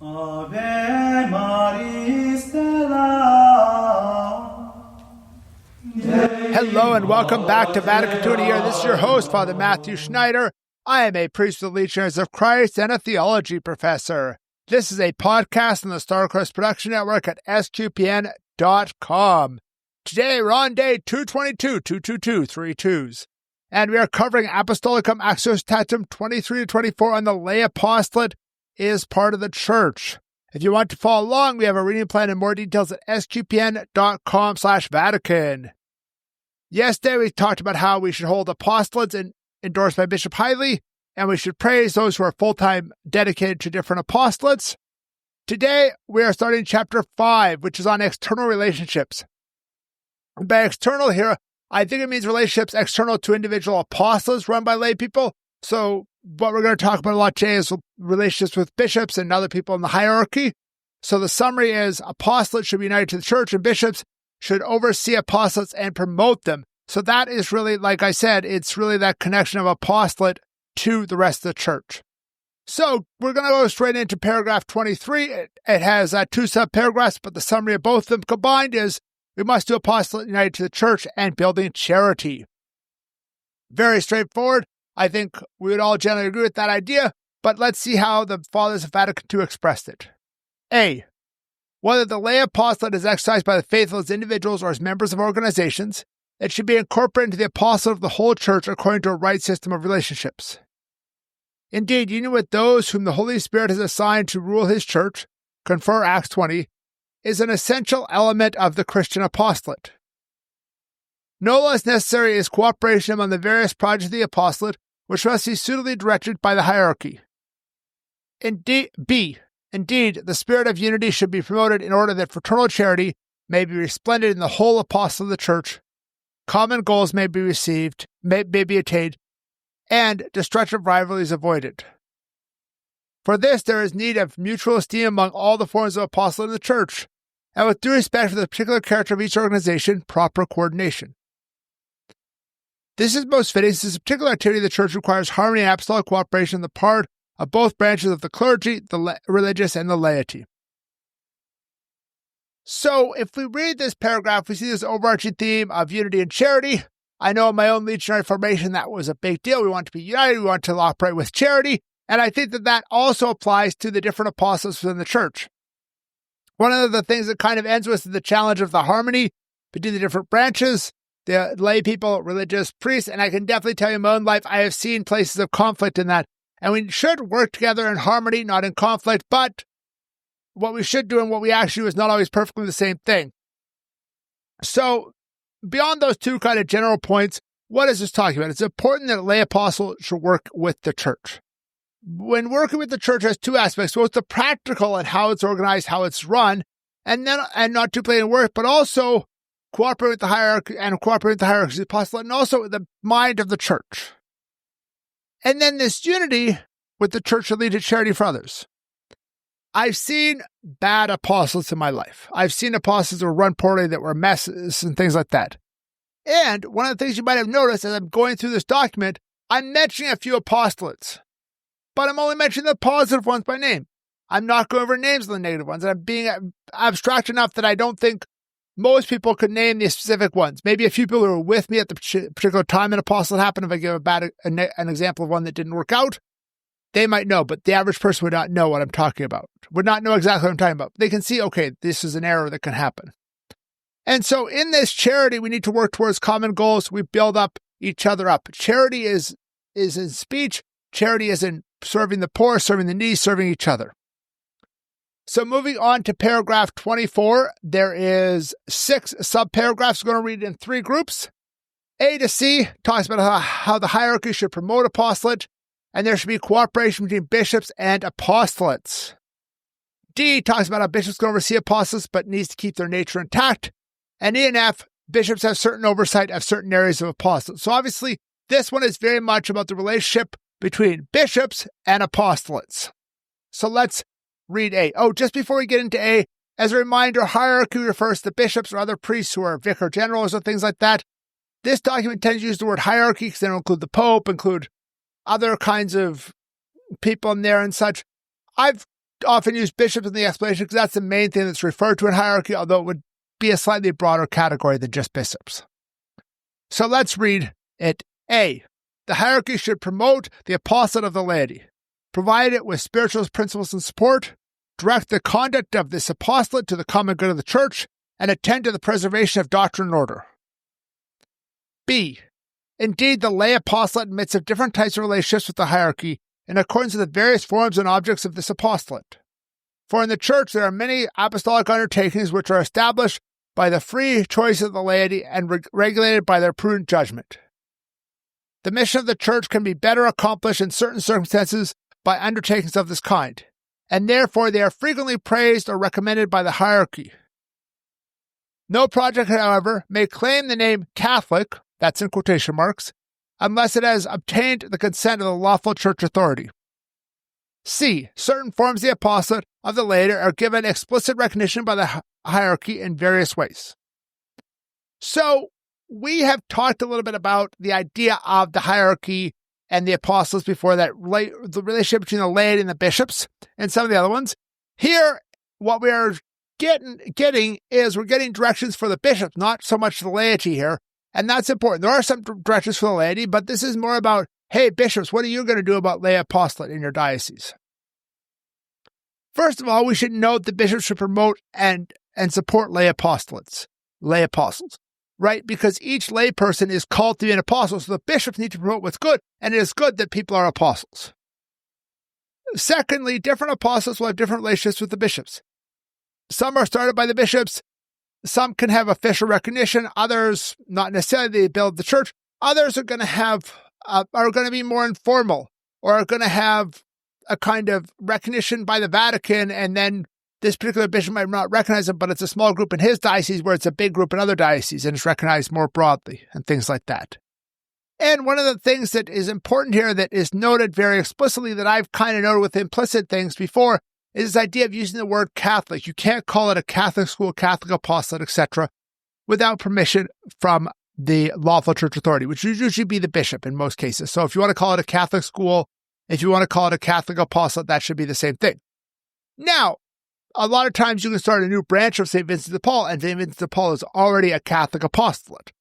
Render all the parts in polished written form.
Ave Maris Stella. Hello and welcome back to Vatican II here. This is your host, Father Matthew Schneider. I am a priest of the Legionaries of Christ and a theology professor. This is a podcast on the Starcross Production Network at sqpn.com. Today we're on day 222, 32s. And we are covering Apostolicum Exercitatum 23-24 on the lay apostolate is part of the church. If you want to follow along, we have a reading plan and more details at sqpn.com/Vatican. Yesterday, we talked about how we should hold apostolates endorsed by Bishop Hiley, and we should praise those who are full-time dedicated to different apostolates. Today, we are starting chapter 5, which is on external relationships. By external here, I think it means relationships external to individual apostles run by lay people. So what we're going to talk about a lot today is relationships with bishops and other people in the hierarchy. So the summary is apostolates should be united to the church and bishops should oversee apostolates and promote them. So that is really, like I said, it's really that connection of apostolate to the rest of the church. So we're going to go straight into paragraph 23. It has two sub-paragraphs, but the summary of both of them combined is we must do apostolate united to the church and building charity. Very straightforward. I think we would all generally agree with that idea, but let's see how the Fathers of Vatican II expressed it. A. Whether the lay apostolate is exercised by the faithful as individuals or as members of organizations, it should be incorporated into the apostolate of the whole church according to a right system of relationships. Indeed, union with those whom the Holy Spirit has assigned to rule his church, confer Acts 20, is an essential element of the Christian apostolate. No less necessary is cooperation among the various projects of the apostolate, which must be suitably directed by the hierarchy. Indeed, the spirit of unity should be promoted in order that fraternal charity may be resplendent in the whole apostle of the church, common goals may be attained, and destructive rivalries avoided. For this, there is need of mutual esteem among all the forms of apostolate in the church, and with due respect for the particular character of each organization, proper coordination. This is most fitting since a particular activity of the church requires harmony and apostolic cooperation on the part of both branches of the clergy, the religious, and the laity. So, if we read this paragraph, we see this overarching theme of unity and charity. I know in my own legionary formation that was a big deal. We want to be united, we want to operate with charity, and I think that also applies to the different apostles within the church. One of the things that kind of ends with is the challenge of the harmony between the different branches, the lay people, religious, priests, and I can definitely tell you in my own life, I have seen places of conflict in that. And we should work together in harmony, not in conflict, but what we should do and what we actually do is not always perfectly the same thing. So, beyond those two kind of general points, what is this talking about? It's important that a lay apostle should work with the church. When working with the church has two aspects, both the practical and how it's organized, how it's run, and not too plain work, but also cooperate with the hierarchy of the apostolate, and also the mind of the church. And then this unity with the church should lead to charity for others. I've seen bad apostles in my life. I've seen apostles that were run poorly, that were messes and things like that. And one of the things you might have noticed as I'm going through this document, I'm mentioning a few apostolates, but I'm only mentioning the positive ones by name. I'm not going over names of the negative ones. And I'm being abstract enough that I don't think most people could name the specific ones. Maybe a few people who were with me at the particular time an apostolate happened. If I give an example of one that didn't work out, they might know, but the average person would not know what I'm talking about, would not know exactly what I'm talking about. They can see, okay, this is an error that can happen. And so in this charity, we need to work towards common goals. We build up each other up. Charity is in speech. Charity is in serving the poor, serving the needy, serving each other. So moving on to paragraph 24, there is 6 sub-paragraphs. We're going to read it in 3 groups. A to C talks about how the hierarchy should promote apostolate, and there should be cooperation between bishops and apostolates. D talks about how bishops can oversee apostolates, but needs to keep their nature intact. And E and F, bishops have certain oversight of certain areas of apostolates. So obviously, this one is very much about the relationship between bishops and apostolates. So let's read A. Oh, just before we get into A, as a reminder, hierarchy refers to bishops or other priests who are vicar generals or things like that. This document tends to use the word hierarchy because they don't include the Pope, include other kinds of people in there and such. I've often use bishops in the explanation because that's the main thing that's referred to in hierarchy, although it would be a slightly broader category than just bishops. So let's read it. A. The hierarchy should promote the apostolate of the laity, provide it with spiritual principles and support, direct the conduct of this apostolate to the common good of the church, and attend to the preservation of doctrine and order. B. Indeed, the lay apostolate admits of different types of relationships with the hierarchy in accordance with the various forms and objects of this apostolate. For in the church there are many apostolic undertakings which are established by the free choice of the laity and regulated by their prudent judgment. The mission of the church can be better accomplished in certain circumstances by undertakings of this kind, and therefore they are frequently praised or recommended by the hierarchy. No project, however, may claim the name Catholic, that's in quotation marks, unless it has obtained the consent of the lawful church authority. C. Certain forms of the apostolate of the laity are given explicit recognition by the hierarchy in various ways. So, we have talked a little bit about the idea of the hierarchy and the apostles before that, the relationship between the laity and the bishops and some of the other ones. Here, what we are getting is we're getting directions for the bishops, not so much the laity here. And that's important. There are some directions for the laity, but this is more about, hey, bishops, what are you going to do about lay apostolate in your diocese? First of all, we should note that bishops should promote and support lay apostolates, lay apostles, right? Because each lay person is called to be an apostle, so the bishops need to promote what's good, and it is good that people are apostles. Secondly, different apostles will have different relationships with the bishops. Some are started by the bishops. Some can have official recognition. Others, not necessarily they build the church. Others are going to have, are going to be more informal, or are going to have a kind of recognition by the Vatican, and then this particular bishop might not recognize him, but it's a small group in his diocese where it's a big group in other dioceses, and it's recognized more broadly, and things like that. And one of the things that is important here that is noted very explicitly that I've kind of noted with implicit things before is this idea of using the word Catholic. You can't call it a Catholic school, Catholic apostolate, etc., without permission from the lawful church authority, which would usually be the bishop in most cases. So if you want to call it a Catholic school, if you want to call it a Catholic apostolate, that should be the same thing. Now, a lot of times you can start a new branch of St. Vincent de Paul, and St. Vincent de Paul is already a Catholic apostolate.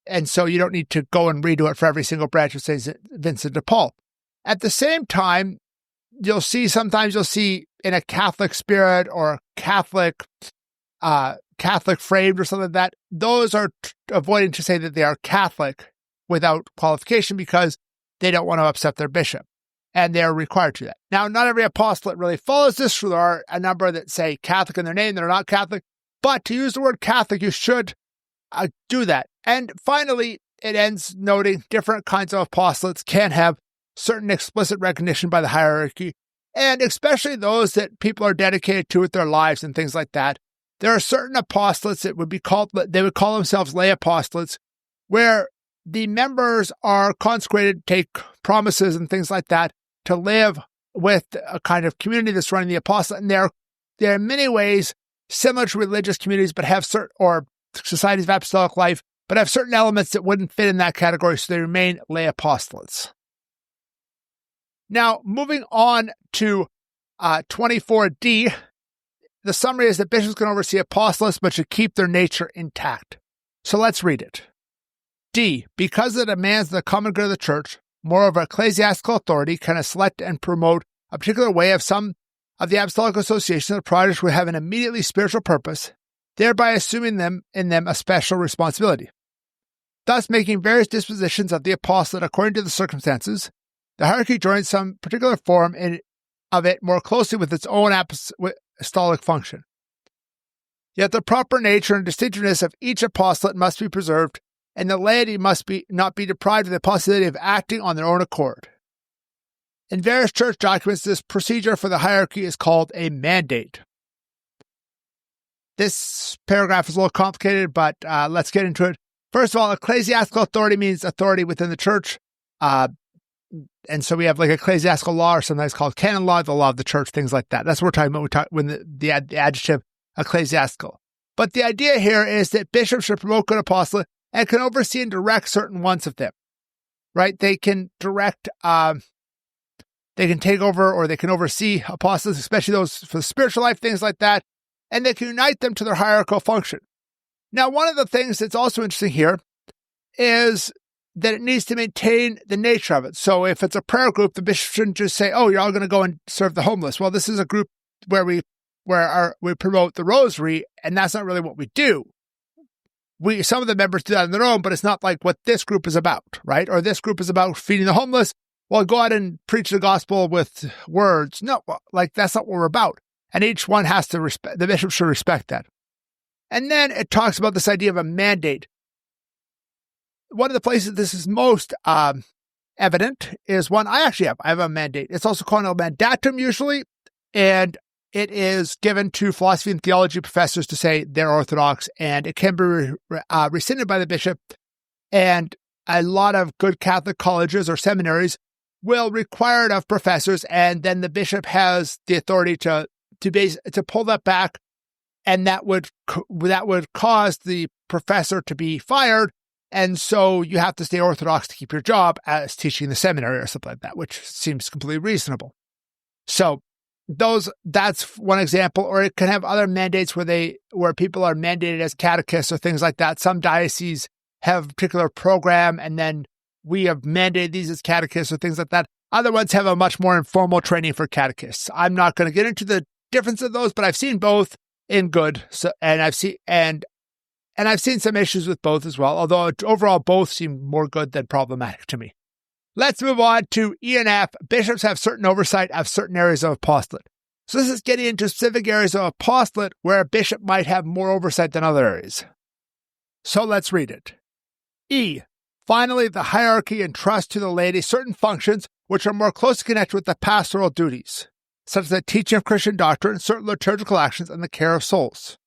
And so you don't need to go and redo it for every single branch of St. Vincent de Paul. At the same time, sometimes you'll see in a Catholic spirit or Catholic framed or something like that, those are avoiding to say that they are Catholic without qualification because they don't want to upset their bishop, and they are required to do that. Now, not every apostolate really follows this. So there are a number that say Catholic in their name that are not Catholic, but to use the word Catholic, you should do that. And finally, it ends noting different kinds of apostolates can have certain explicit recognition by the hierarchy, and especially those that people are dedicated to with their lives and things like that. There are certain apostolates that would call themselves lay apostolates, where the members are consecrated, take promises and things like that to live with a kind of community that's running the apostolate. And they're in many ways similar to religious communities, but have or societies of apostolic life, but have certain elements that wouldn't fit in that category, so they remain lay apostolates. Now, moving on to 24D, the summary is that bishops can oversee apostolates, but should keep their nature intact. So let's read it. D, because it demands the common good of the church, moreover, ecclesiastical authority can select and promote a particular way of some of the apostolic associations of projects which have an immediately spiritual purpose, thereby assuming in them a special responsibility. Thus, making various dispositions of the apostolate according to the circumstances, the hierarchy joins some particular form of it more closely with its own apostolic function. Yet the proper nature and distinctiveness of each apostolate must be preserved, and the laity must not be deprived of the possibility of acting on their own accord. In various church documents, this procedure for the hierarchy is called a mandate. This paragraph is a little complicated, but let's get into it. First of all, ecclesiastical authority means authority within the church. And so we have like ecclesiastical law, or sometimes called canon law, the law of the church, things like that. That's what we're talking about when the adjective ecclesiastical. But the idea here is that bishops should promote good apostolate and can oversee and direct certain ones of them, right? They can direct They can take over or they can oversee apostles, especially those for the spiritual life, things like that, and they can unite them to their hierarchical function. Now, one of the things that's also interesting here is that it needs to maintain the nature of it. So if it's a prayer group, the bishop shouldn't just say, oh, you're all going to go and serve the homeless. Well, this is a group where we promote the rosary, and that's not really what we do. Some of the members do that on their own, but it's not like what this group is about, right? Or this group is about feeding the homeless. Well, go out and preach the gospel with words. No, like that's not what we're about. And each one has to respect, the bishop should respect that. And then it talks about this idea of a mandate. One of the places this is most evident is one I actually have. I have a mandate. It's also called a mandatum usually, and it is given to philosophy and theology professors to say they're Orthodox, and it can be rescinded by the bishop. And a lot of good Catholic colleges or seminaries will require it of professors, and then the bishop has the authority to pull that back, and that would cause the professor to be fired. And so you have to stay Orthodox to keep your job as teaching the seminary or something like that, which seems completely reasonable. So that's one example. Or it can have other mandates where people are mandated as catechists or things like that. Some dioceses have a particular program, and then we have mandated these as catechists or things like that. Other ones have a much more informal training for catechists. I'm not going to get into the difference of those, but I've seen both in good. So, and I've seen some issues with both as well, although overall both seem more good than problematic to me. Let's move on to E and F. Bishops have certain oversight of certain areas of apostolate. So this is getting into specific areas of apostolate where a bishop might have more oversight than other areas. So let's read it. E. Finally, the hierarchy entrusts to the laity certain functions which are more closely connected with the pastoral duties, such as the teaching of Christian doctrine, certain liturgical actions, and the care of souls.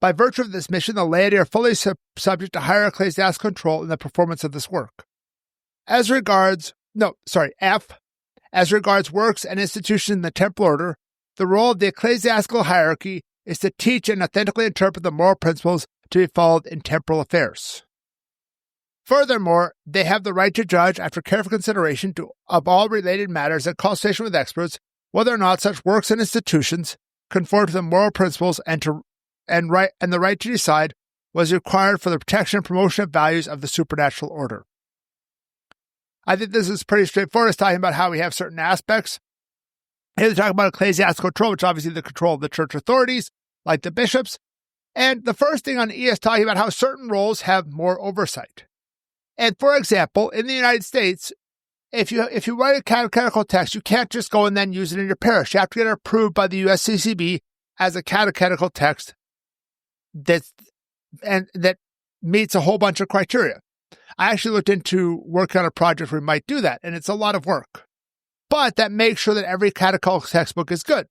By virtue of this mission, the laity are fully subject to higher ecclesiastical control in the performance of this work. F. As regards works and institutions in the temple order, the role of the ecclesiastical hierarchy is to teach and authentically interpret the moral principles to be followed in temporal affairs. Furthermore, they have the right to judge, after careful consideration of all related matters and consultation with experts, whether or not such works and institutions conform to the moral principles and the right to decide was required for the protection and promotion of values of the supernatural order. I think this is pretty straightforward. It's talking about how we have certain aspects. Here they're talking about ecclesiastical control, which is obviously the control of the church authorities, like the bishops. And the first thing on E is talking about how certain roles have more oversight. And for example, in the United States, if you write a catechetical text, you can't just go and then use it in your parish. You have to get it approved by the USCCB as a catechetical text that meets a whole bunch of criteria. I actually looked into working on a project where we might do that, and it's a lot of work. But that makes sure that every catechetical textbook is good.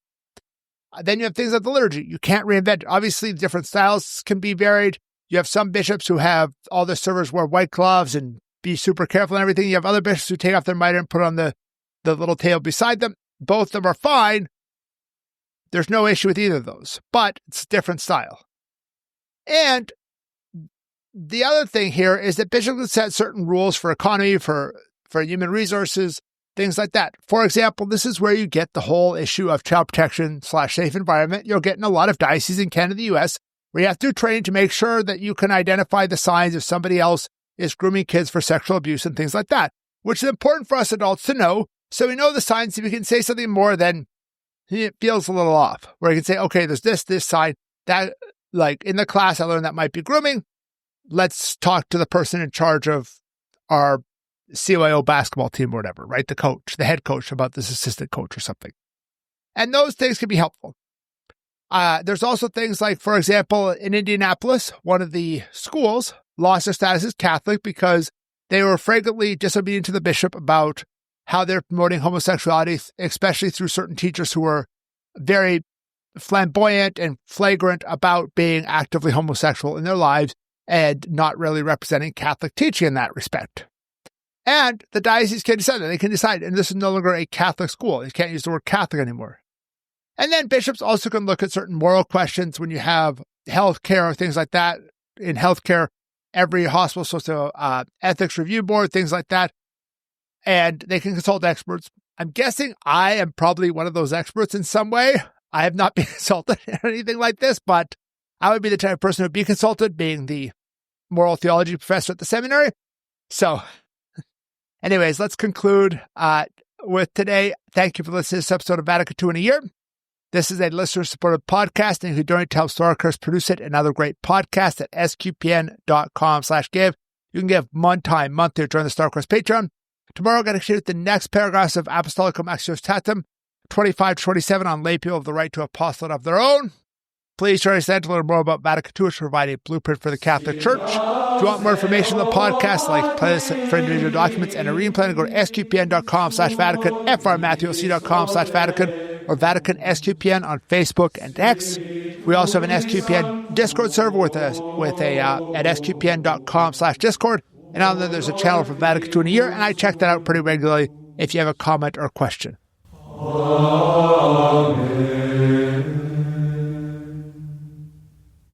Then you have things like the liturgy. You can't reinvent it. Obviously, different styles can be varied. You have some bishops who have all their servers wear white gloves and be super careful and everything. You have other bishops who take off their mitre and put it on the little table beside them. Both of them are fine. There's no issue with either of those, but it's a different style. And the other thing here is that bishops can set certain rules for economy, for human resources, things like that. For example, this is where you get the whole issue of child protection / safe environment. You'll get in a lot of dioceses in Canada, the U.S., where you have to do training to make sure that you can identify the signs if somebody else is grooming kids for sexual abuse and things like that, which is important for us adults to know. So we know the signs, if we can say something more than it feels a little off, where you can say, okay, there's this sign that, like in the class, I learned that might be grooming. Let's talk to the person in charge of our CYO basketball team or whatever, right? The coach, the head coach, about this assistant coach or something. And those things can be helpful. There's also things like, for example, in Indianapolis, one of the schools lost their status as Catholic because they were flagrantly disobedient to the bishop about how they're promoting homosexuality, especially through certain teachers who were very flamboyant and flagrant about being actively homosexual in their lives and not really representing Catholic teaching in that respect. And the diocese can decide that. They can decide, and this is no longer a Catholic school. You can't use the word Catholic anymore. And then bishops also can look at certain moral questions when you have healthcare or things like that. In healthcare, every hospital is supposed to ethics review board, things like that. And they can consult experts. I'm guessing I am probably one of those experts in some way. I have not been consulted or anything like this, but I would be the type of person who would be consulted, being the moral theology professor at the seminary. So anyways, let's conclude with today. Thank you for listening to this episode of Vatican II in a Year. This is a listener-supported podcast, and you can donate to help Storicus produce it and other great podcasts at sqpn.com/give. You can give one-time monthly or join the Storicus Patreon. Tomorrow, I'm going to share the next paragraphs of Apostolicum Exercitatem 25-27 on lay people of the right to apostolate of their own. Please join us then to learn more about Vatican II, which provide a blueprint for the Catholic Church. If you want more information on the podcast, like playlists for individual documents and a reading plan, go to sqpn.com/Vatican, frmatthewc.com/Vatican, or Vatican SQPN on Facebook and X. We also have an SQPN Discord server at sqpn.com/Discord. And on there, there's a channel for Vatican II in a Year, and I check that out pretty regularly if you have a comment or question. Amen.